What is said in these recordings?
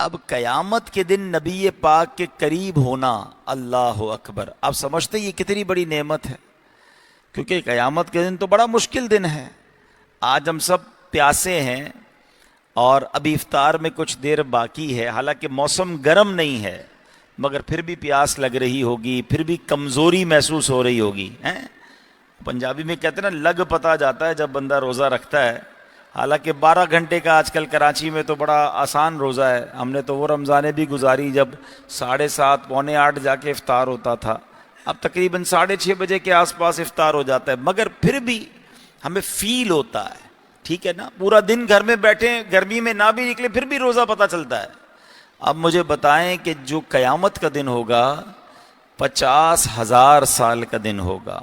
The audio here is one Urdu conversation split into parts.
اب قیامت کے دن نبی پاک کے قریب ہونا، اللہ اکبر، آپ سمجھتے یہ کتنی بڑی نعمت ہے، کیونکہ قیامت کے دن تو بڑا مشکل دن ہے۔ آج ہم سب پیاسے ہیں اور ابھی افطار میں کچھ دیر باقی ہے، حالانکہ موسم گرم نہیں ہے، مگر پھر بھی پیاس لگ رہی ہوگی، پھر بھی کمزوری محسوس ہو رہی ہوگی۔ پنجابی میں کہتے ہیں نا، لگ پتا جاتا ہے جب بندہ روزہ رکھتا ہے۔ حالانکہ 12 گھنٹے کا آج کل کراچی میں تو بڑا آسان روزہ ہے، ہم نے تو وہ رمضانیں بھی گزاری جب 7:30 پونے 8 جا کے افطار ہوتا تھا، اب تقریباً 6:30 بجے کے آس پاس افطار ہو جاتا ہے، مگر پھر بھی ہمیں فیل ہوتا ہے، ٹھیک ہے نا، پورا دن گھر میں بیٹھے، گرمی میں نہ بھی نکلے پھر بھی روزہ پتہ چلتا ہے۔ اب مجھے بتائیں کہ جو قیامت کا دن ہوگا 50,000 سال کا دن ہوگا،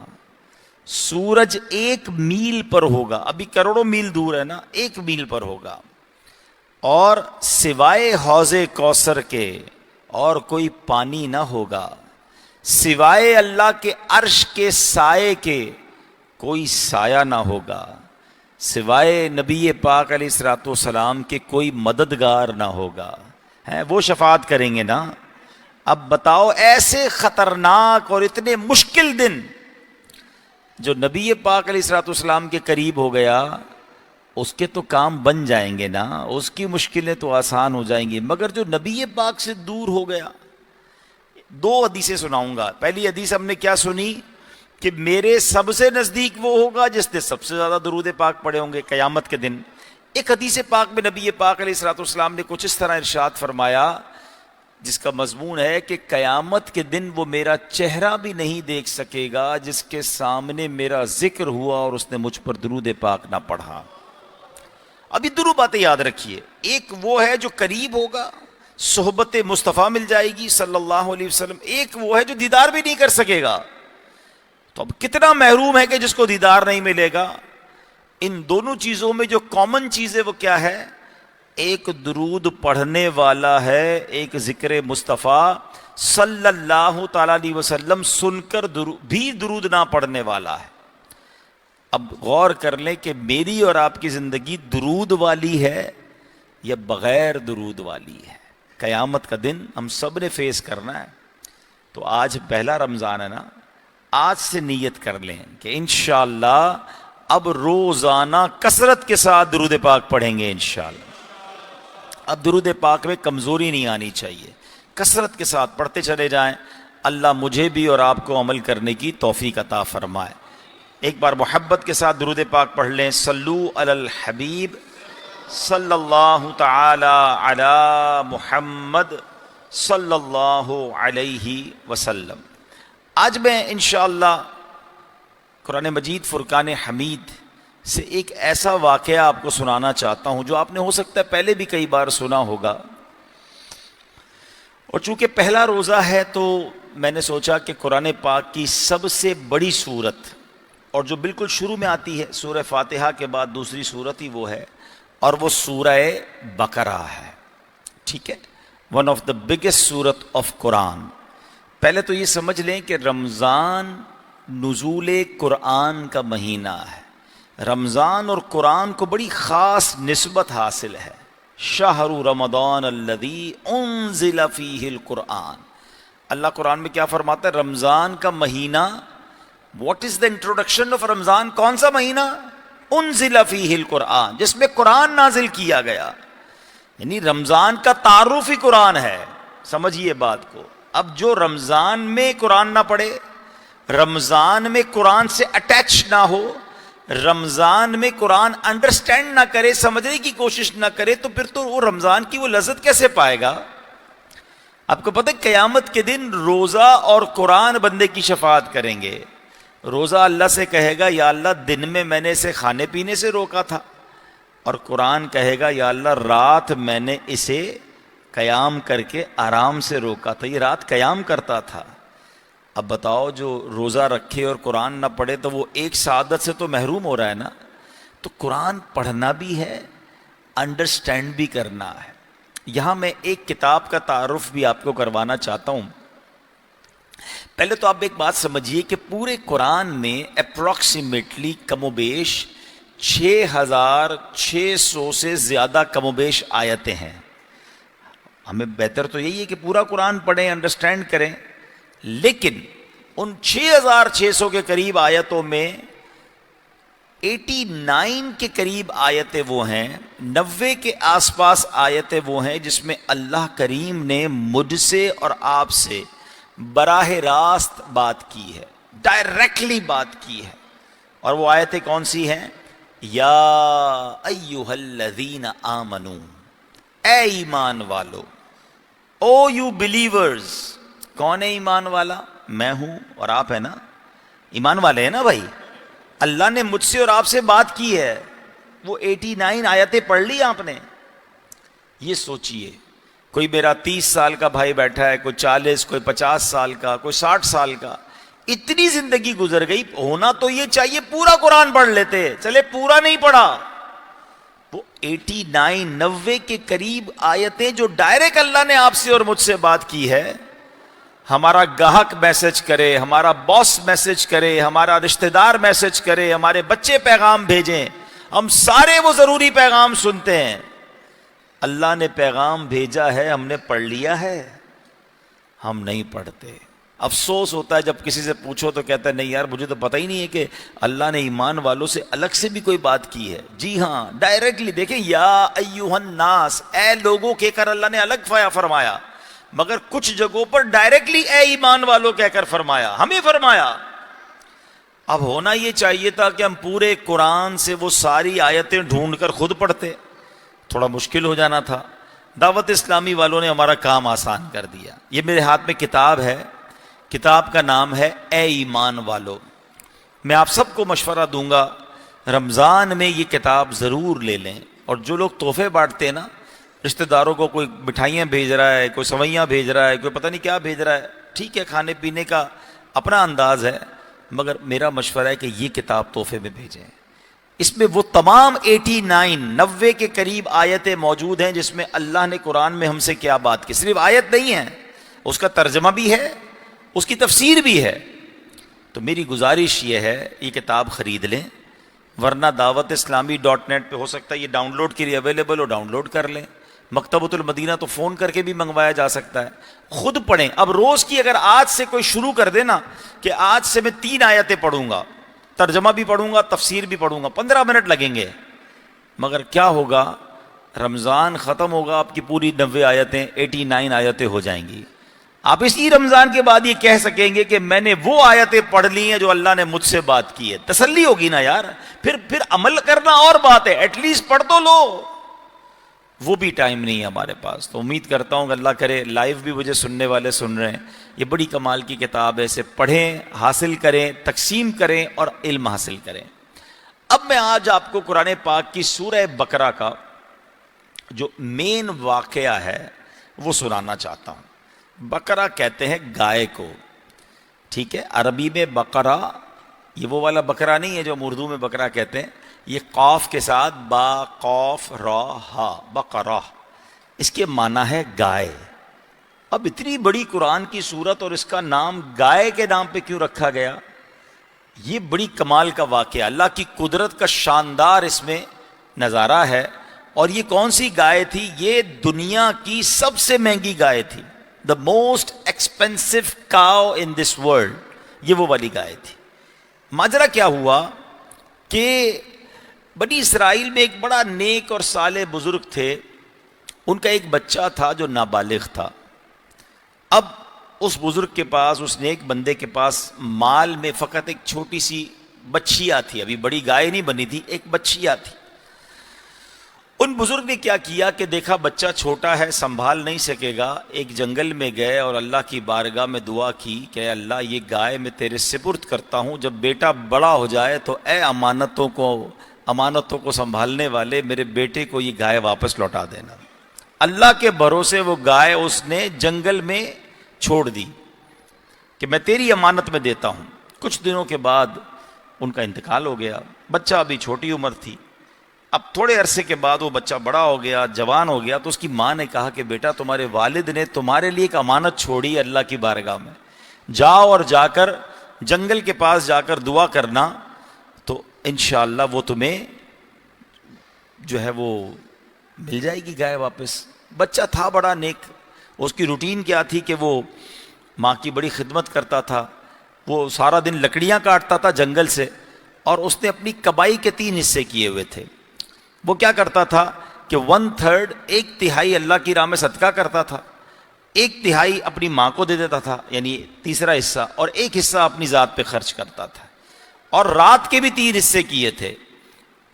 سورج 1 میل پر ہوگا، ابھی کروڑوں میل دور ہے نا، 1 میل پر ہوگا، اور سوائے حوض کوثر کے اور کوئی پانی نہ ہوگا، سوائے اللہ کے عرش کے سائے کے کوئی سایہ نہ ہوگا، سوائے نبی پاک علیہ الصلوۃ والسلام کے کوئی مددگار نہ ہوگا، وہ شفاعت کریں گے نا۔ اب بتاؤ، ایسے خطرناک اور اتنے مشکل دن، جو نبی پاک علیہ الصلوۃ والسلام کے قریب ہو گیا اس کے تو کام بن جائیں گے نا، اس کی مشکلیں تو آسان ہو جائیں گی، مگر جو نبی پاک سے دور ہو گیا، 2 حدیثیں سناؤں گا۔ پہلی حدیث ہم نے کیا سنی کہ میرے سب سے نزدیک وہ ہوگا جس نے سب سے زیادہ درود پاک پڑھے ہوں گے قیامت کے دن۔ ایک حدیث پاک میں نبی پاک علیہ الصلوۃ والسلام نے کچھ اس طرح ارشاد فرمایا جس کا مضمون ہے کہ قیامت کے دن وہ میرا چہرہ بھی نہیں دیکھ سکے گا جس کے سامنے میرا ذکر ہوا اور اس نے مجھ پر درود پاک نہ پڑھا۔ ابھی دونوں باتیں یاد رکھیے، ایک وہ ہے جو قریب ہوگا، صحبت مصطفیٰ مل جائے گی صلی اللہ علیہ وسلم، ایک وہ ہے جو دیدار بھی نہیں کر سکے گا۔ تو اب کتنا محروم ہے کہ جس کو دیدار نہیں ملے گا۔ ان دونوں چیزوں میں جو کامن چیز ہے وہ کیا ہے؟ ایک درود پڑھنے والا ہے، ایک ذکر مصطفیٰ صلی اللہ تعالی علیہ وسلم سن کر بھی درود نہ پڑھنے والا ہے۔ اب غور کر لیں کہ میری اور آپ کی زندگی درود والی ہے یا بغیر درود والی ہے۔ قیامت کا دن ہم سب نے فیس کرنا ہے، تو آج پہلا رمضان ہے نا، آج سے نیت کر لیں کہ انشاءاللہ اب روزانہ کثرت کے ساتھ درود پاک پڑھیں گے انشاءاللہ۔ اب درود پاک میں کمزوری نہیں آنی چاہیے، کثرت کے ساتھ پڑھتے چلے جائیں۔ اللہ مجھے بھی اور آپ کو عمل کرنے کی توفیق عطا فرمائے۔ ایک بار محبت کے ساتھ درود پاک پڑھ لیں، صلو علی الحبیب صلی اللہ تعالی علی محمد صلی اللہ علیہ وسلم۔ آج میں انشاءاللہ قرآن مجید فرقان حمید سے ایک ایسا واقعہ آپ کو سنانا چاہتا ہوں جو آپ نے ہو سکتا ہے پہلے بھی کئی بار سنا ہوگا، اور چونکہ پہلا روزہ ہے تو میں نے سوچا کہ قرآن پاک کی سب سے بڑی سورت، اور جو بالکل شروع میں آتی ہے سورہ فاتحہ کے بعد دوسری سورت ہی وہ ہے، اور وہ سورہ بقرہ ہے، ٹھیک ہے، ون آف دا بگیسٹ سورت آف قرآن۔ پہلے تو یہ سمجھ لیں کہ رمضان نزول قرآن کا مہینہ ہے، رمضان اور قرآن کو بڑی خاص نسبت حاصل ہے۔ شہر رمضان الذی انزل فیہ القرآن، اللہ قرآن میں کیا فرماتا ہے؟ رمضان کا مہینہ، what is the introduction of Ramzan? کون سا مہینہ؟ انزل فیہ القرآن، جس میں قرآن نازل کیا گیا، یعنی رمضان کا تعارف ہی قرآن ہے، سمجھیے بات کو۔ اب جو رمضان میں قرآن نہ پڑھے، رمضان میں قرآن سے اٹیچ نہ ہو، رمضان میں قرآن انڈرسٹینڈ نہ کرے، سمجھنے کی کوشش نہ کرے، تو پھر تو وہ رمضان کی وہ لذت کیسے پائے گا؟ آپ کو پتہ ہے قیامت کے دن روزہ اور قرآن بندے کی شفاعت کریں گے۔ روزہ اللہ سے کہے گا یا اللہ دن میں نے اسے کھانے پینے سے روکا تھا، اور قرآن کہے گا یا اللہ رات میں نے اسے قیام کر کے آرام سے روکا تھا، یہ رات قیام کرتا تھا۔ اب بتاؤ، جو روزہ رکھے اور قرآن نہ پڑھے تو وہ ایک سعادت سے تو محروم ہو رہا ہے نا۔ تو قرآن پڑھنا بھی ہے، انڈرسٹینڈ بھی کرنا ہے۔ یہاں میں ایک کتاب کا تعارف بھی آپ کو کروانا چاہتا ہوں۔ پہلے تو آپ ایک بات سمجھیے کہ پورے قرآن میں اپروکسیمیٹلی کم و بیش 6,600 سے زیادہ کم و بیش آیتیں ہیں۔ ہمیں بہتر تو یہی ہے کہ پورا قرآن پڑھیں، انڈرسٹینڈ کریں، لیکن ان 6600 کے قریب آیتوں میں 89 کے قریب آیتیں وہ ہیں، 90 کے آس پاس آیتیں وہ ہیں جس میں اللہ کریم نے مجھ سے اور آپ سے براہ راست بات کی ہے، ڈائریکٹلی بات کی ہے. اور وہ آیتیں کون سی ہیں؟ یا ایھا الذین آمنو، اے ایمان والو، او یو بلیورز. کون ہے ایمان والا؟ میں ہوں اور آپ ہیں نا، ایمان والے ہیں نا بھائی. اللہ نے مجھ سے اور آپ سے بات کی ہے. وہ 89 آیتیں پڑھ لی آپ نے. یہ سوچئے، کوئی میرا 30 سال کا بھائی بیٹھا ہے، کوئی 40، کوئی 50 سال کا، کوئی 60 سال کا، اتنی زندگی گزر گئی. ہونا تو یہ چاہیے پورا قرآن پڑھ لیتے، چلے پورا نہیں پڑھا. وہ 89 90 کے قریب آیتیں جو ڈائریکٹ اللہ نے آپ سے اور مجھ سے بات کی ہے. ہمارا گاہک میسج کرے، ہمارا باس میسج کرے، ہمارا رشتہ دار میسج کرے، ہمارے بچے پیغام بھیجیں، ہم سارے وہ ضروری پیغام سنتے ہیں. اللہ نے پیغام بھیجا ہے، ہم نے پڑھ لیا ہے، ہم نہیں پڑھتے. افسوس ہوتا ہے جب کسی سے پوچھو تو کہتا ہے نہیں یار مجھے تو پتہ ہی نہیں ہے کہ اللہ نے ایمان والوں سے الگ سے بھی کوئی بات کی ہے. جی ہاں، ڈائریکٹلی دیکھیں، یا ایھا الناس، اے لوگوں کہہ کر اللہ نے الگ فرمایا، مگر کچھ جگہوں پر ڈائریکٹلی اے ایمان والوں کہہ کر فرمایا، ہمیں فرمایا. اب ہونا یہ چاہیے تھا کہ ہم پورے قرآن سے وہ ساری آیتیں ڈھونڈ کر خود پڑھتے، تھوڑا مشکل ہو جانا تھا. دعوت اسلامی والوں نے ہمارا کام آسان کر دیا. یہ میرے ہاتھ میں کتاب ہے، کتاب کا نام ہے اے ایمان والو. میں آپ سب کو مشورہ دوں گا رمضان میں یہ کتاب ضرور لے لیں. اور جو لوگ تحفے بانٹتے ہیں نا، رشتہ داروں کو کوئی مٹھائیاں بھیج رہا ہے، کوئی سوئیاں بھیج رہا ہے، کوئی پتہ نہیں کیا بھیج رہا ہے، ٹھیک ہے، کھانے پینے کا اپنا انداز ہے، مگر میرا مشورہ ہے کہ یہ کتاب تحفے میں بھیجیں. اس میں وہ تمام 89 90 کے قریب آیتیں موجود ہیں جس میں اللہ نے قرآن میں ہم سے کیا بات کی. صرف آیت نہیں ہے، اس کا ترجمہ بھی ہے، اس کی تفسیر بھی ہے. تو میری گزارش یہ ہے یہ کتاب خرید لیں، ورنہ دعوت اسلامی .net پہ ہو سکتا ہے یہ ڈاؤن لوڈ کے لیے اویلیبل ہو، ڈاؤن لوڈ کر لیں. مکتبۃ المدینہ تو فون کر کے بھی منگوایا جا سکتا ہے. خود پڑھیں. اب روز کی اگر آج سے کوئی شروع کر دے نا کہ آج سے میں 3 آیتیں پڑھوں گا، ترجمہ بھی پڑھوں گا، تفسیر بھی پڑھوں گا، 15 منٹ لگیں گے، مگر کیا ہوگا؟ رمضان ختم ہوگا، آپ کی پوری 90 آیتیں 89 آیتیں ہو جائیں گی. آپ اسی رمضان کے بعد یہ کہہ سکیں گے کہ میں نے وہ آیتیں پڑھ لی ہیں جو اللہ نے مجھ سے بات کی ہے. تسلی ہوگی نا یار. پھر عمل کرنا اور بات ہے، ایٹ لیسٹ پڑھ تو لو. وہ بھی ٹائم نہیں ہے ہمارے پاس. تو امید کرتا ہوں کہ اللہ کرے لائیو بھی مجھے سننے والے سن رہے ہیں. یہ بڑی کمال کی کتاب ہے، اسے پڑھیں، حاصل کریں، تقسیم کریں اور علم حاصل کریں. اب میں آج آپ کو قرآن پاک کی سورہ بقرہ کا جو مین واقعہ ہے وہ سنانا چاہتا ہوں. بقرہ کہتے ہیں گائے کو، ٹھیک ہے. عربی میں بقرہ یہ وہ والا بقرہ نہیں ہے جو ہم اردو میں بقرہ کہتے ہیں. یہ قاف کے ساتھ با قاف را ہا، بقرہ، اس کے معنی ہے گائے. اب اتنی بڑی قرآن کی سورت اور اس کا نام گائے کے نام پہ کیوں رکھا گیا؟ یہ بڑی کمال کا واقعہ، اللہ کی قدرت کا شاندار اس میں نظارہ ہے. اور یہ کون سی گائے تھی؟ یہ دنیا کی سب سے مہنگی گائے تھی. The most expensive cow in this world, یہ وہ والی گائے تھی. ماجرا کیا ہوا کہ بنی اسرائیل میں ایک بڑا نیک اور صالح بزرگ تھے. ان کا ایک بچہ تھا جو نابالغ تھا. اب اس بزرگ کے پاس، اس نیک بندے کے پاس مال میں فقط ایک چھوٹی سی بچھیا تھی، ابھی بڑی گائے نہیں بنی تھی، ایک بچھیا تھی. ان بزرگ نے کیا کیا کہ دیکھا بچہ چھوٹا ہے، سنبھال نہیں سکے گا. ایک جنگل میں گئے اور اللہ کی بارگاہ میں دعا کی کہ اے اللہ یہ گائے میں تیرے سپرد کرتا ہوں، جب بیٹا بڑا ہو جائے تو اے امانتوں کو سنبھالنے والے میرے بیٹے کو یہ گائے واپس لوٹا دینا. اللہ کے بھروسے وہ گائے اس نے جنگل میں چھوڑ دی کہ میں تیری امانت میں دیتا ہوں. کچھ دنوں کے بعد ان کا انتقال ہو گیا. بچہ ابھی چھوٹی عمر تھی. اب تھوڑے عرصے کے بعد وہ بچہ بڑا ہو گیا، جوان ہو گیا. تو اس کی ماں نے کہا کہ بیٹا تمہارے والد نے تمہارے لیے ایک امانت چھوڑی اللہ کی بارگاہ میں، جاؤ اور جا کر جنگل کے پاس جا کر دعا کرنا تو انشاءاللہ وہ تمہیں جو ہے وہ مل جائے گی گائے واپس. بچہ تھا بڑا نیک، اس کی روٹین کیا تھی کہ وہ ماں کی بڑی خدمت کرتا تھا، وہ سارا دن لکڑیاں کاٹتا تھا جنگل سے، اور اس نے اپنی کمائی کے 3 حصے کیے ہوئے تھے۔ وہ کیا کرتا تھا کہ 1/3 1/3 اللہ کی راہ میں صدقہ کرتا تھا، 1/3 اپنی ماں کو دے دیتا تھا، یعنی تیسرا حصہ، اور 1 حصہ اپنی ذات پہ خرچ کرتا تھا۔ اور رات کے بھی 3 حصے کیے تھے،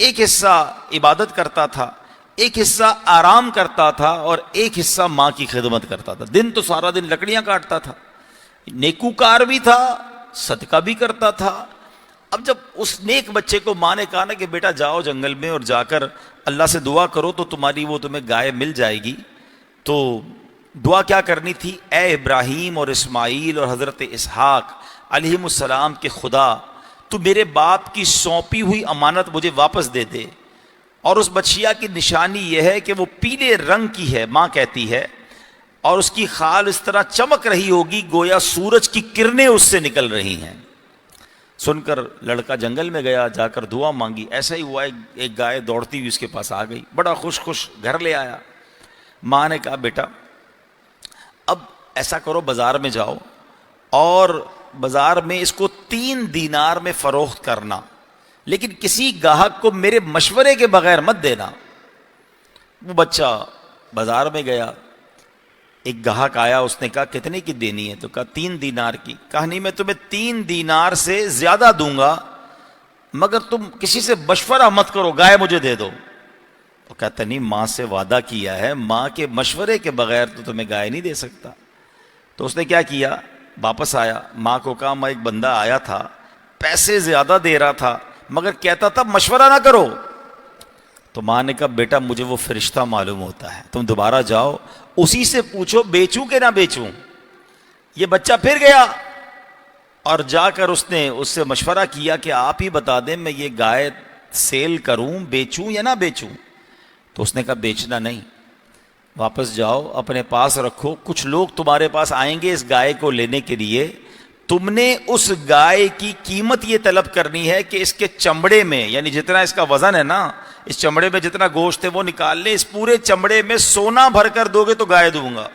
1 حصہ عبادت کرتا تھا، 1 حصہ آرام کرتا تھا، اور 1 حصہ ماں کی خدمت کرتا تھا۔ دن تو سارا دن لکڑیاں کاٹتا تھا، نیکوکار بھی تھا، صدقہ بھی کرتا تھا۔ اب جب اس نیک بچے کو ماں نے کہا نا کہ بیٹا جاؤ جنگل میں اور جا کر اللہ سے دعا کرو تو تمہیں گائے مل جائے گی، تو دعا کیا کرنی تھی؟ اے ابراہیم اور اسماعیل اور حضرت اسحاق علیہ السلام کے خدا، تو میرے باپ کی سونپی ہوئی امانت مجھے واپس دے دے۔ اور اس بچیا کی نشانی یہ ہے کہ وہ پیلے رنگ کی ہے، ماں کہتی ہے، اور اس کی خال اس طرح چمک رہی ہوگی گویا سورج کی کرنیں اس سے نکل رہی ہیں۔ سن کر لڑکا جنگل میں گیا، جا کر دعا مانگی، ایسا ہی ہوا ایک گائے دوڑتی ہوئی اس کے پاس آ گئی، بڑا خوش گھر لے آیا۔ ماں نے کہا بیٹا اب ایسا کرو، بازار میں جاؤ اور بازار میں اس کو 3 دینار میں فروخت کرنا، لیکن کسی گاہک کو میرے مشورے کے بغیر مت دینا۔ وہ بچہ بازار میں گیا، ایک گاہک آیا، اس نے کہا کتنے کی دینی ہے؟ تو کہا 3 دینار کی۔ کہا نہیں، میں تمہیں 3 دینار سے زیادہ دوں گا مگر تم کسی سے مشورہ مت کرو، گائے مجھے دے دو۔ وہ کہتا نہیں، ماں سے وعدہ کیا ہے، ماں کے مشورے کے بغیر تو تمہیں گائے نہیں دے سکتا۔ تو اس نے کیا کیا؟ واپس آیا، ماں کو کہا میں ایک بندہ آیا تھا، پیسے زیادہ دے رہا تھا مگر کہتا تھا مشورہ نہ کرو۔ تو ماں نے کہا بیٹا مجھے وہ فرشتہ معلوم ہوتا ہے، تم دوبارہ جاؤ اسی سے پوچھو بیچوں کہ نہ بیچوں۔ یہ بچہ پھر گیا اور جا کر اس نے اس سے مشورہ کیا کہ آپ ہی بتا دیں میں یہ گائے سیل کروں، بیچوں یا نہ بیچوں؟ تو اس نے کہا بیچنا نہیں، واپس جاؤ اپنے پاس رکھو، کچھ لوگ تمہارے پاس آئیں گے اس گائے کو لینے کے لیے، تم نے اس گائے کی قیمت یہ طلب کرنی ہے کہ اس کے چمڑے میں، یعنی جتنا اس کا وزن ہے نا، اس چمڑے میں جتنا گوشت ہے وہ نکال لیں، اس پورے چمڑے میں سونا بھر کر دو گے تو گائے دوں گا۔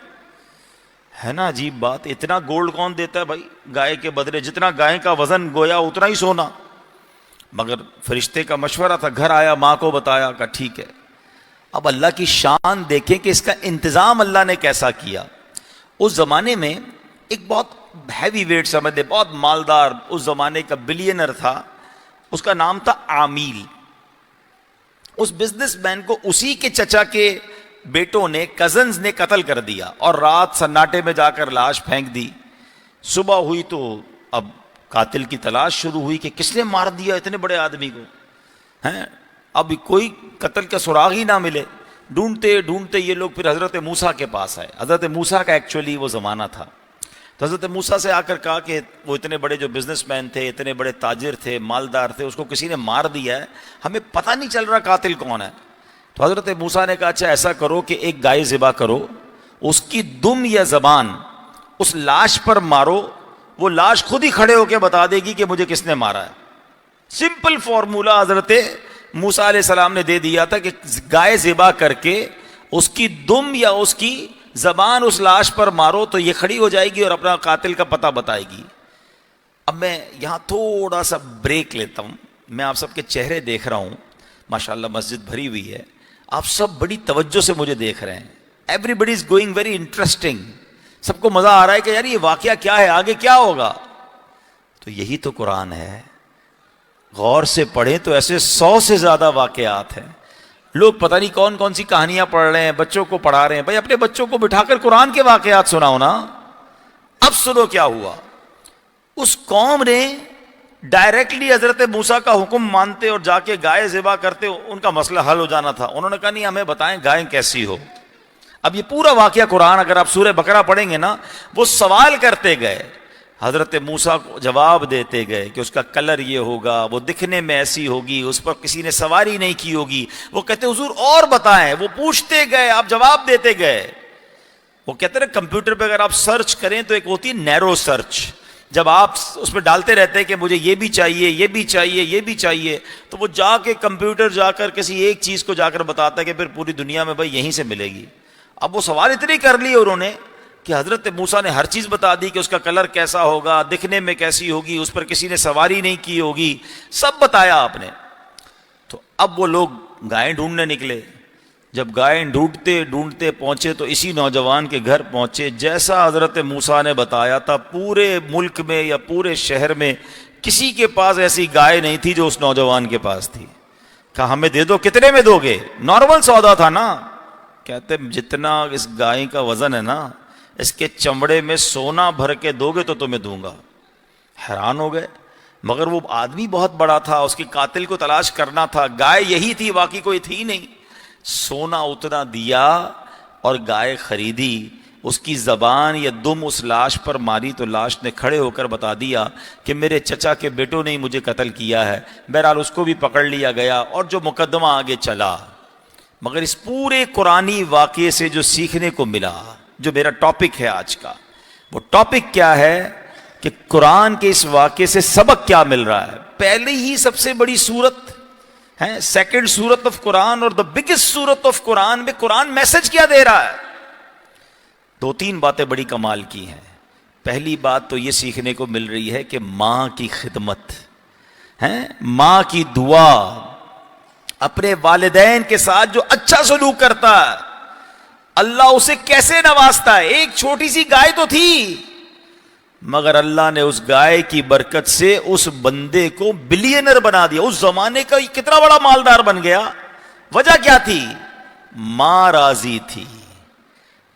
ہے نا عجیب بات، اتنا گولڈ کون دیتا ہے بھائی گائے کے بدلے؟ جتنا گائے کا وزن گویا اتنا ہی سونا۔ مگر فرشتے کا مشورہ تھا، گھر آیا، ماں کو بتایا، کہا ٹھیک ہے۔ اب اللہ کی شان دیکھیں کہ اس کا انتظام اللہ نے کیسا کیا۔ اس زمانے میں ایک بہت ہیوی ویٹ سمجھ لے، بہت مالدار اس زمانے کا بلینر تھا، اس کا نام تھا عامیل۔ اس بزنس مین کو اسی کے چچا کے بیٹوں نے، کزنز نے قتل کر دیا، اور رات سناٹے میں جا کر لاش پھینک دی۔ صبح ہوئی تو اب قاتل کی تلاش شروع ہوئی کہ کس نے مار دیا اتنے بڑے آدمی کو، ہیں؟ اب کوئی قتل کا سراغ ہی نہ ملے۔ ڈھونڈتے ڈھونڈتے یہ لوگ پھر حضرت موسیٰ کے پاس آئے۔ حضرت موسیٰ کا ایکچولی وہ زمانہ تھا، تو حضرت موسیٰ سے آ کر کہا کہ وہ اتنے بڑے جو بزنس مین تھے، اتنے بڑے تاجر تھے، مالدار تھے، اس کو کسی نے مار دیا ہے، ہمیں پتہ نہیں چل رہا قاتل کون ہے۔ تو حضرت موسیٰ نے کہا اچھا ایسا کرو کہ ایک گائے ذبح کرو، اس کی دم یا زبان اس لاش پر مارو، وہ لاش خود ہی کھڑے ہو کے بتا دے گی کہ مجھے کس نے مارا ہے۔ سمپل فارمولا حضرت موسیٰ علیہ السلام نے دے دیا تھا کہ گائے ذبح کر کے اس کی دم یا اس کی زبان اس لاش پر مارو تو یہ کھڑی ہو جائے گی اور اپنا قاتل کا پتہ بتائے گی۔ اب میں یہاں تھوڑا سا بریک لیتا ہوں، میں آپ سب کے چہرے دیکھ رہا ہوں، ماشاءاللہ مسجد بھری ہوئی ہے، آپ سب بڑی توجہ سے مجھے دیکھ رہے ہیں، everybody is going very interesting, سب کو مزہ آ رہا ہے کہ یار یہ واقعہ کیا ہے، آگے کیا ہوگا۔ تو یہی تو قرآن ہے، غور سے پڑھیں تو ایسے 100 سے زیادہ واقعات ہیں۔ لوگ پتہ نہیں کون کون سی کہانیاں پڑھ رہے ہیں، بچوں کو پڑھا رہے ہیں، بھائی اپنے بچوں کو بٹھا کر قرآن کے واقعات سناؤ نا۔ اب سنو کیا ہوا، اس قوم نے ڈائریکٹلی حضرت موسیٰ کا حکم مانتے اور جا کے گائے ذبح کرتے، ان کا مسئلہ حل ہو جانا تھا۔ انہوں نے کہا نہیں ہمیں بتائیں گائے کیسی ہو۔ اب یہ پورا واقعہ قرآن اگر آپ سورہ بقرہ پڑھیں گے نا، وہ سوال کرتے گئے، حضرت موسیٰ کو جواب دیتے گئے کہ اس کا کلر یہ ہوگا، وہ دکھنے میں ایسی ہوگی، اس پر کسی نے سواری نہیں کی ہوگی۔ وہ کہتے حضور اور بتائیں، وہ پوچھتے گئے، آپ جواب دیتے گئے۔ وہ کہتے ہیں کمپیوٹر پہ اگر آپ سرچ کریں تو ایک ہوتی ہے نیرو سرچ، جب آپ اس پہ ڈالتے رہتے ہیں کہ مجھے یہ بھی چاہیے، یہ بھی چاہیے، یہ بھی چاہیے، تو وہ جا کے کمپیوٹر جا کر کسی ایک چیز کو جا کر بتاتا ہے کہ پھر پوری دنیا میں بھائی یہیں سے ملے گی۔ اب وہ سوال اتنے کر لیے انہوں نے، کہ حضرت موسیٰ نے ہر چیز بتا دی کہ اس کا کلر کیسا ہوگا، دکھنے میں کیسی ہوگی، اس پر کسی نے سواری نہیں کی ہوگی، سب بتایا آپ نے. تو اب وہ لوگ گائے ڈھونڈنے نکلے. جب گائے ڈھونڈتے ڈھونڈتے پہنچے تو اسی نوجوان کے گھر پہنچے. جیسا حضرت موسیٰ نے بتایا تھا، پورے ملک میں یا پورے شہر میں کسی کے پاس ایسی گائے نہیں تھی جو اس نوجوان کے پاس تھی. کہا ہمیں دے دو. کتنے میں دو گے؟ نارمل سودا تھا نا. کہتے جتنا اس گائے کا وزن ہے نا، اس کے چمڑے میں سونا بھر کے دو گے تو تمہیں دوں گا. حیران ہو گئے. مگر وہ آدمی بہت بڑا تھا، اس کے قاتل کو تلاش کرنا تھا. گائے یہی تھی، باقی کوئی تھی نہیں. سونا اتنا دیا اور گائے خریدی. اس کی زبان یا دم اس لاش پر ماری تو لاش نے کھڑے ہو کر بتا دیا کہ میرے چچا کے بیٹوں نے ہی مجھے قتل کیا ہے. بہرحال اس کو بھی پکڑ لیا گیا اور جو مقدمہ آگے چلا. مگر اس پورے قرآنی واقعے سے جو سیکھنے کو ملا، جو میرا ٹاپک ہے آج کا، وہ ٹاپک کیا ہے کہ قرآن کے اس واقعے سے سبق کیا مل رہا ہے. پہلے ہی سب سے بڑی سورت ہے، سیکنڈ سورت آف قرآن اور دا بگیسٹ سورت آف قرآن میں قرآن میسج کیا دے رہا ہے. دو تین باتیں بڑی کمال کی ہیں. پہلی بات تو یہ سیکھنے کو مل رہی ہے کہ ماں کی خدمت ہے، ماں کی دعا، اپنے والدین کے ساتھ جو اچھا سلوک کرتا ہے اللہ اسے کیسے نوازتا ہے. ایک چھوٹی سی گائے تو تھی، مگر اللہ نے اس گائے کی برکت سے اس بندے کو بلینر بنا دیا. اس زمانے کا کتنا بڑا مالدار بن گیا. وجہ کیا تھی؟ ماں راضی تھی.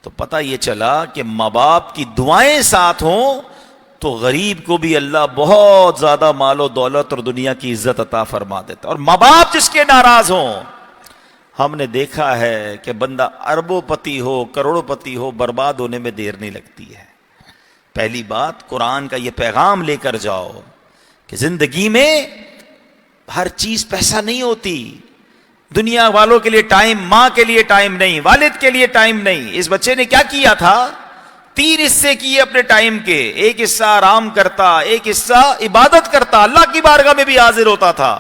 تو پتہ یہ چلا کہ ماں باپ کی دعائیں ساتھ ہوں تو غریب کو بھی اللہ بہت زیادہ مال و دولت اور دنیا کی عزت عطا فرما دیتا. اور ماں باپ جس کے ناراض ہوں، ہم نے دیکھا ہے کہ بندہ اربوں پتی ہو، کروڑوں پتی ہو، برباد ہونے میں دیر نہیں لگتی ہے. پہلی بات قرآن کا یہ پیغام لے کر جاؤ کہ زندگی میں ہر چیز پیسہ نہیں ہوتی. دنیا والوں کے لیے ٹائم، ماں کے لیے ٹائم نہیں، والد کے لیے ٹائم نہیں. اس بچے نے کیا کیا تھا؟ 3 حصے کیے اپنے ٹائم کے. ایک حصہ آرام کرتا، ایک حصہ عبادت کرتا، اللہ کی بارگاہ میں بھی حاضر ہوتا تھا،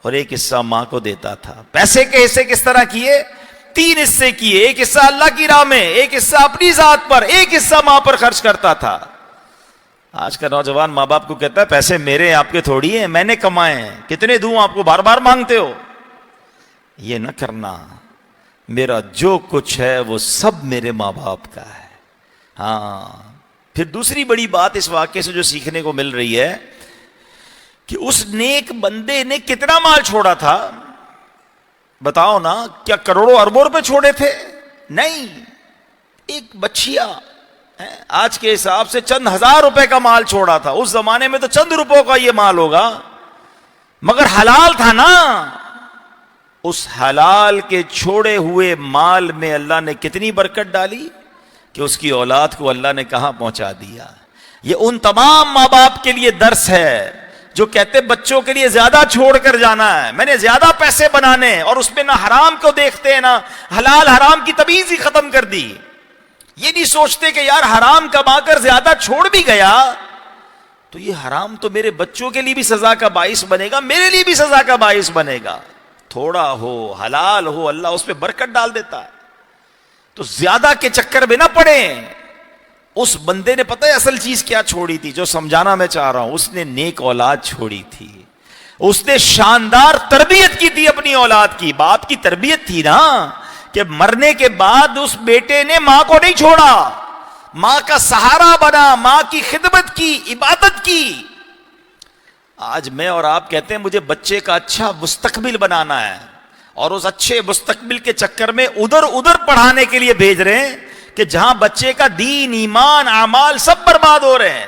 اور ایک حصہ ماں کو دیتا تھا. پیسے کے حصے کس طرح کیے؟ 3 حصے کیے. ایک حصہ اللہ کی راہ میں، ایک حصہ اپنی ذات پر، ایک حصہ ماں پر خرچ کرتا تھا. آج کا نوجوان ماں باپ کو کہتا ہے پیسے میرے آپ کے تھوڑی ہیں، میں نے کمائے ہیں، کتنے دوں آپ کو، بار بار مانگتے ہو. یہ نہ کرنا. میرا جو کچھ ہے وہ سب میرے ماں باپ کا ہے. ہاں. پھر دوسری بڑی بات اس واقعے سے جو سیکھنے کو مل رہی ہے کہ اس نیک بندے نے کتنا مال چھوڑا تھا. بتاؤ نا، کیا کروڑوں اربوں روپے چھوڑے تھے؟ نہیں. ایک بچیا آج کے حساب سے چند ہزار روپے کا مال چھوڑا تھا. اس زمانے میں تو چند روپوں کا یہ مال ہوگا، مگر حلال تھا نا. اس حلال کے چھوڑے ہوئے مال میں اللہ نے کتنی برکت ڈالی کہ اس کی اولاد کو اللہ نے کہاں پہنچا دیا. یہ ان تمام ماں باپ کے لیے درس ہے جو کہتے بچوں کے لیے زیادہ چھوڑ کر جانا ہے، میں نے زیادہ پیسے بنانے، اور اس میں نہ حرام کو دیکھتے ہیں، نہ حلال حرام کی تمیز ہی ختم کر دی. یہ نہیں سوچتے کہ یار حرام کما کر زیادہ چھوڑ بھی گیا تو یہ حرام تو میرے بچوں کے لیے بھی سزا کا باعث بنے گا، میرے لیے بھی سزا کا باعث بنے گا. تھوڑا ہو، حلال ہو، اللہ اس پہ برکت ڈال دیتا ہے. تو زیادہ کے چکر میں نہ پڑیں. اس بندے نے پتہ ہے اصل چیز کیا چھوڑی تھی، جو سمجھانا میں چاہ رہا ہوں. اس نے نیک اولاد چھوڑی تھی. اس نے شاندار تربیت کی تھی اپنی اولاد کی. باپ کی تربیت تھی نا کہ مرنے کے بعد اس بیٹے نے ماں کو نہیں چھوڑا، ماں کا سہارا بنا، ماں کی خدمت کی، عبادت کی. آج میں اور آپ کہتے ہیں مجھے بچے کا اچھا مستقبل بنانا ہے، اور اس اچھے مستقبل کے چکر میں ادھر پڑھانے کے لیے بھیج رہے ہیں کہ جہاں بچے کا دین، ایمان، اعمال سب برباد ہو رہے ہیں.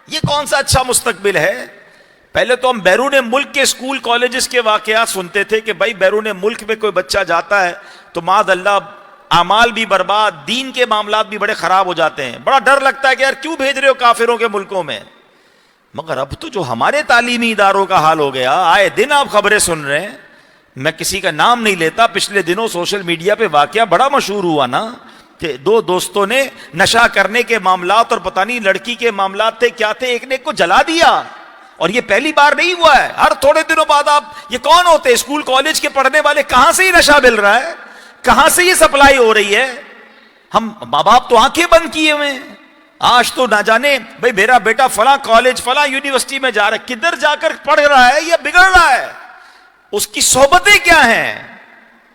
یہ کون سا اچھا مستقبل ہے؟ پہلے تو ہم بیرون ملک کے اسکول کالجز کے واقعات سنتے تھے کہ بھائی بیرون ملک میں کوئی بچہ جاتا ہے تو معاذ اللہ اعمال بھی برباد، دین کے معاملات بھی بڑے خراب ہو جاتے ہیں. بڑا ڈر لگتا ہے کہ یار کیوں بھیج رہے ہو کافروں کے ملکوں میں. مگر اب تو جو ہمارے تعلیمی اداروں کا حال ہو گیا، آئے دن آپ خبریں سن رہے ہیں. میں کسی کا نام نہیں لیتا، پچھلے دنوں سوشل میڈیا پہ واقعہ بڑا مشہور ہوا نا کہ 2 دوستوں نے نشہ کرنے کے معاملات اور پتہ نہیں لڑکی کے معاملات تھے کیا تھے، ایک نے ایک کو جلا دیا. اور یہ پہلی بار نہیں ہوا ہے، ہر تھوڑے دنوں بعد. آپ یہ کون ہوتے؟ اسکول کالج کے پڑھنے والے. کہاں سے یہ نشہ مل رہا ہے؟ کہاں سے یہ سپلائی ہو رہی ہے؟ ہم ماں باپ تو آنکھیں بند کیے ہوئے ہیں. آج تو نہ جانے بھائی میرا بیٹا فلاں کالج فلاں یونیورسٹی میں جا رہا ہے, کدھر جا کر پڑھ رہا ہے یا بگڑ رہا ہے, اس کی صحبتیں کیا ہیں.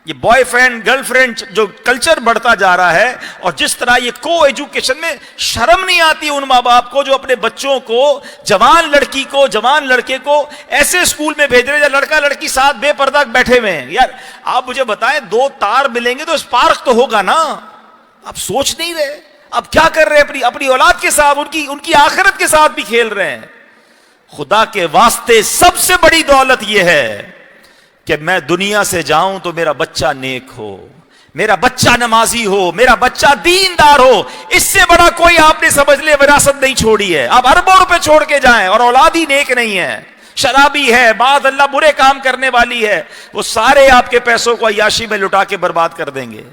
یہ بوائے فرینڈ گرل فرینڈ جو کلچر بڑھتا جا رہا ہے, اور جس طرح یہ کو ایجوکیشن میں شرم نہیں آتی ان ماں باپ کو جو اپنے بچوں کو, جوان لڑکی کو جوان لڑکے کو ایسے اسکول میں بھیج رہے ہیں لڑکا لڑکی ساتھ بے پردہ بیٹھے ہوئے ہیں. یار آپ مجھے بتائیں, دو تار ملیں گے تو اسپارک تو ہوگا نا. آپ سوچ نہیں رہے اب کیا کر رہے ہیں اپنی اولاد کے ساتھ, ان کی آخرت کے ساتھ بھی کھیل رہے ہیں. خدا کے واسطے سب سے بڑی دولت یہ ہے کہ میں دنیا سے جاؤں تو میرا بچہ نیک ہو, میرا بچہ نمازی ہو, میرا بچہ دیندار ہو. اس سے بڑا کوئی آپ نے سمجھ لے وراثت نہیں چھوڑی ہے. آپ اربوں روپے چھوڑ کے جائیں اور اولاد ہی نیک نہیں ہے, شرابی ہے, بعد اللہ برے کام کرنے والی ہے, وہ سارے آپ کے پیسوں کو عیاشی میں لٹا کے برباد کر دیں گے.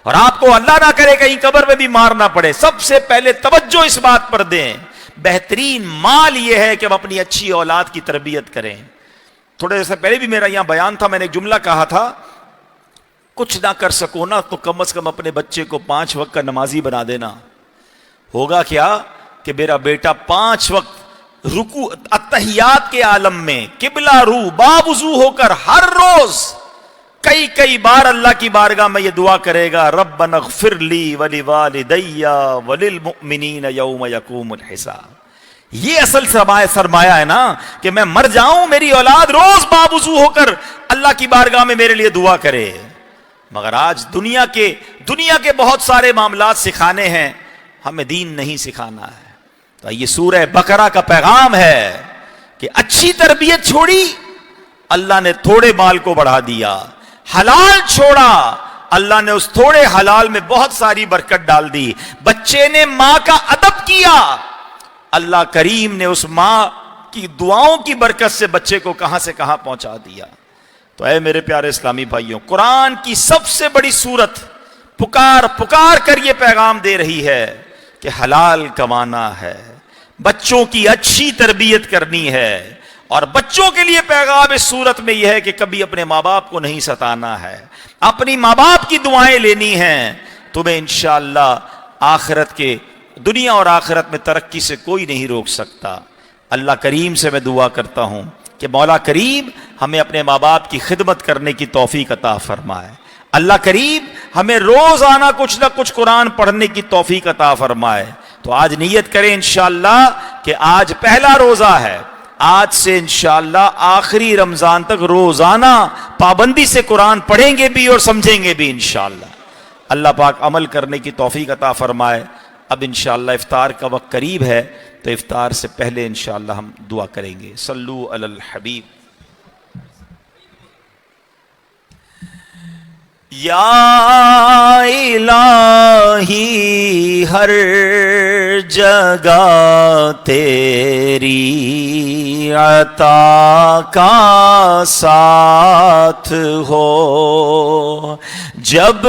اور آپ کو اللہ نہ کرے کہیں قبر میں بھی مارنا پڑے. سب سے پہلے توجہ اس بات پر دیں, بہترین مال یہ ہے کہ ہم اپنی اچھی اولاد کی تربیت کریں. تھوڑے سے پہلے بھی میرا یہاں بیان تھا, میں نے ایک جملہ کہا تھا, کچھ نہ کر سکو نا تو کم از کم اپنے بچے کو 5 وقت کا نمازی بنا دینا. ہوگا کیا کہ میرا بیٹا 5 وقت رکوع اتحیات کے عالم میں قبلہ رو باوضو ہو کر ہر روز کئی بار اللہ کی بارگاہ میں یہ دعا کرے گا, ربنا اغفر لی ولوالدی وللمؤمنین یوم یقوم الحساب. یہ اصل سرمایہ ہے نا کہ میں مر جاؤں میری اولاد روز باوضو ہو کر اللہ کی بارگاہ میں میرے لیے دعا کرے. مگر آج دنیا کے بہت سارے معاملات سکھانے ہیں, ہمیں دین نہیں سکھانا ہے. تو یہ سورہ بقرہ کا پیغام ہے کہ اچھی تربیت چھوڑی, اللہ نے تھوڑے مال کو بڑھا دیا. حلال چھوڑا, اللہ نے اس تھوڑے حلال میں بہت ساری برکت ڈال دی. بچے نے ماں کا ادب کیا, اللہ کریم نے اس ماں کی دعاؤں کی برکت سے بچے کو کہاں سے کہاں پہنچا دیا. تو اے میرے پیارے اسلامی بھائیوں, قرآن کی سب سے بڑی سورت پکار کر یہ پیغام دے رہی ہے کہ حلال کمانا ہے, بچوں کی اچھی تربیت کرنی ہے. اور بچوں کے لیے پیغام اس صورت میں یہ ہے کہ کبھی اپنے ماں باپ کو نہیں ستانا ہے, اپنی ماں باپ کی دعائیں لینی ہیں. تمہیں انشاءاللہ آخرت کے دنیا اور آخرت میں ترقی سے کوئی نہیں روک سکتا. اللہ کریم سے میں دعا کرتا ہوں کہ مولا کریم ہمیں اپنے ماں باپ کی خدمت کرنے کی توفیق عطا فرمائے. اللہ کریم ہمیں روزانہ کچھ نہ کچھ قرآن پڑھنے کی توفیق عطا فرمائے. تو آج نیت کریں انشاءاللہ کہ آج پہلا روزہ ہے, آج سے انشاءاللہ آخری رمضان تک روزانہ پابندی سے قرآن پڑھیں گے بھی اور سمجھیں گے بھی انشاءاللہ. اللہ پاک عمل کرنے کی توفیق عطا فرمائے. اب انشاءاللہ افطار کا وقت قریب ہے, تو افطار سے پہلے انشاءاللہ ہم دعا کریں گے. صلو علی الحبیب. یا الہی ہر جگہ تیری عطا کا ساتھ ہو, جب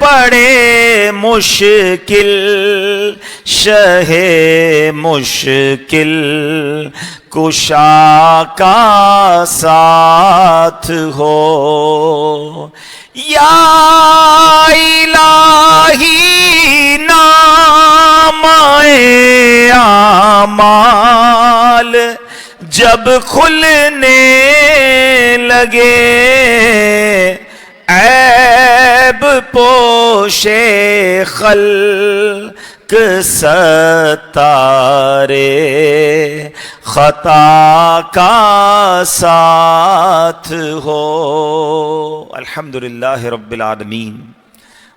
پڑے مشکل شہ مشکل کشا کا ساتھ ہو. یا الہی نام اعمال جب کھلنے لگے, عیب پوشے خلق ستارے خطا کا ساتھ ہو. الحمدللہ رب العالمین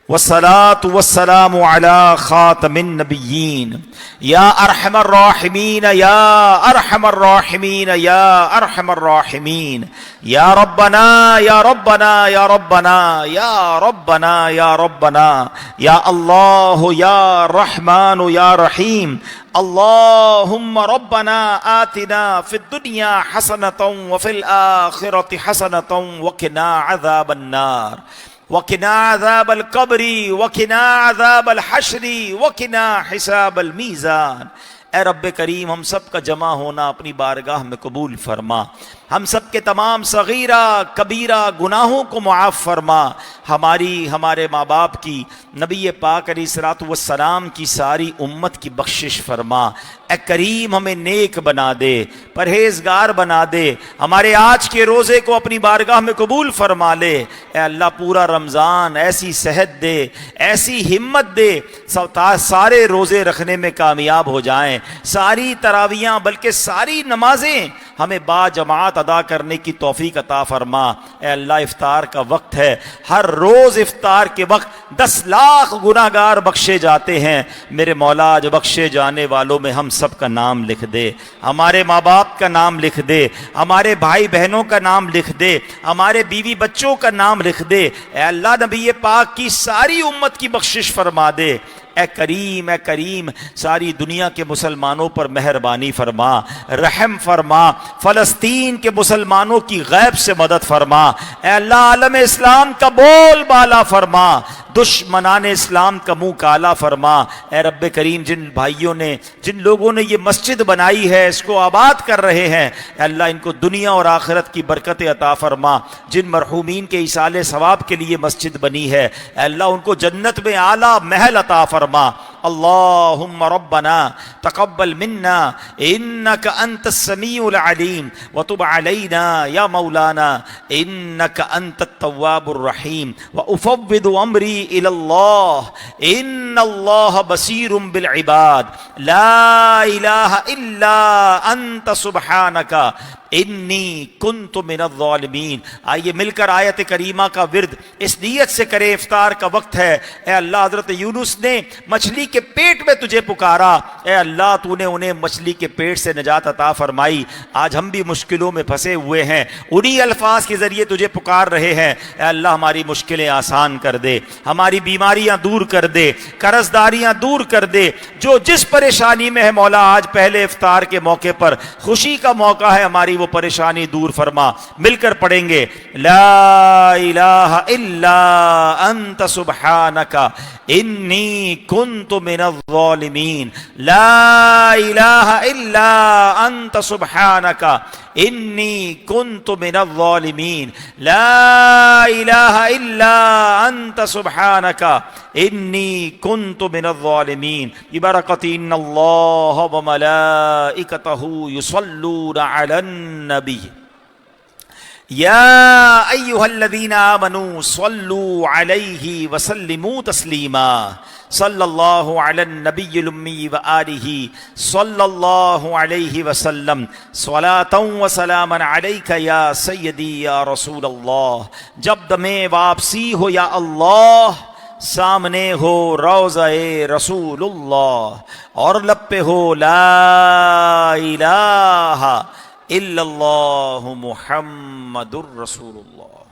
والصلاة والسلام على خاتم النبیین یا ارحم الراحمین یا ارحم الراحمین یا ارحم الراحمین. یا ربنا یا ربنا یا ربنا یا ربنا یا ربنا یا اللہ یا رحمان یا رحیم. اللہم ربنا آتنا فی الدنیا حسنة وفی الآخرة حسنة وقنا عذاب النار وقنا عذاب القبر وقنا عذاب الحشر وقنا حساب المیزان. اے رب کریم ہم سب کا جمع ہونا اپنی بارگاہ میں قبول فرما. ہم سب کے تمام صغیرہ کبیرہ گناہوں کو معاف فرما، ہمارے ماں باپ کی، نبی پاک علیہ الصلوۃ والسلام کی ساری امت کی بخشش فرما۔ اے کریم ہمیں نیک بنا دے، پرہیزگار بنا دے، ہمارے آج کے روزے کو اپنی بارگاہ میں قبول فرما لے۔ اے اللہ پورا رمضان ایسی صحت دے، ایسی ہمت دے، سارے روزے رکھنے میں کامیاب ہو جائیں، ساری تراویحاں بلکہ ساری نمازیں ہمیں با جماعت ادا کرنے کی توفیق عطا فرما۔ اے اللہ افطار کا وقت ہے، ہر روز افطار کے وقت 10 لاکھ گناہگار بخشے جاتے ہیں، میرے مولا آج بخشے جانے والوں میں ہم سب کا نام لکھ دے، ہمارے ماں باپ کا نام لکھ دے، ہمارے بھائی بہنوں کا نام لکھ دے، ہمارے بیوی بچوں کا نام لکھ دے۔ اے اللہ نبی پاک کی ساری امت کی بخشش فرما دے۔ اے کریم ساری دنیا کے مسلمانوں پر مہربانی فرما، رحم فرما، فلسطین کے مسلمانوں کی غیب سے مدد فرما۔ اے اللہ عالم اسلام کا بول بالا فرما، دشمنان اسلام کا منہ کالا فرما۔ اے رب کریم جن بھائیوں نے، جن لوگوں نے یہ مسجد بنائی ہے، اس کو آباد کر رہے ہیں، اے اللہ ان کو دنیا اور آخرت کی برکت عطا فرما۔ جن مرحومین کے ایصال ثواب کے لیے مسجد بنی ہے، اے اللہ ان کو جنت میں اعلیٰ محل عطا فرما۔ اللہم ربنا تقبل منا انک انت السمیع العلیم وتب علینا یا مولانا انک انت التواب الرحیم وافوض امری الی اللہ ان اللہ بصیر بالعباد لا الہ الا انت سبحانک انی کنت من الظالمین۔ آئیے مل کر آیت کریمہ کا ورد اس نیت سے کرے، افطار کا وقت ہے۔ اے اللہ حضرت یونس نے مچھلی کے پیٹ میں تجھے پکارا، اے اللہ تو نے انہیں مچھلی کے پیٹ سے نجات عطا فرمائی۔ آج ہم بھی مشکلوں میں پھنسے ہوئے ہیں، انہی الفاظ کے ذریعے تجھے پکار رہے ہیں۔ اے اللہ ہماری مشکلیں آسان کر دے، ہماری بیماریاں دور کر دے، قرض داریاں دور کر دے۔ جو جس پریشانی میں ہے مولا آج پہلے افطار کے موقع پر خوشی کا موقع ہے، ہماری وہ پریشانی دور فرما۔ مل کر پڑھیں گے لا الہ الا انت سبحانک انی کنت من الظالمین، لا الہ الا انت سبحانک انی کنت من الظالمین، لا الہ الا انت سبحانک انی کنت من الظالمین۔ ببرکۃ ان اللہ وملائکتہ یصلون علی النبی یا ایہا الذین آمنوا صلوا علیہ وسلموا تسلیما۔ صلی اللہ علی النبی الامی وآلہ صلی اللہ علیہ وسلم صلاۃ و سلاما علیک یا سیدی یا رسول اللہ۔ جب دم واپسی ہو یا اللہ، سامنے ہو روضہ رسول اللہ، اور لب پہ ہو لا الہ الا اللہ محمد الرسول اللہ۔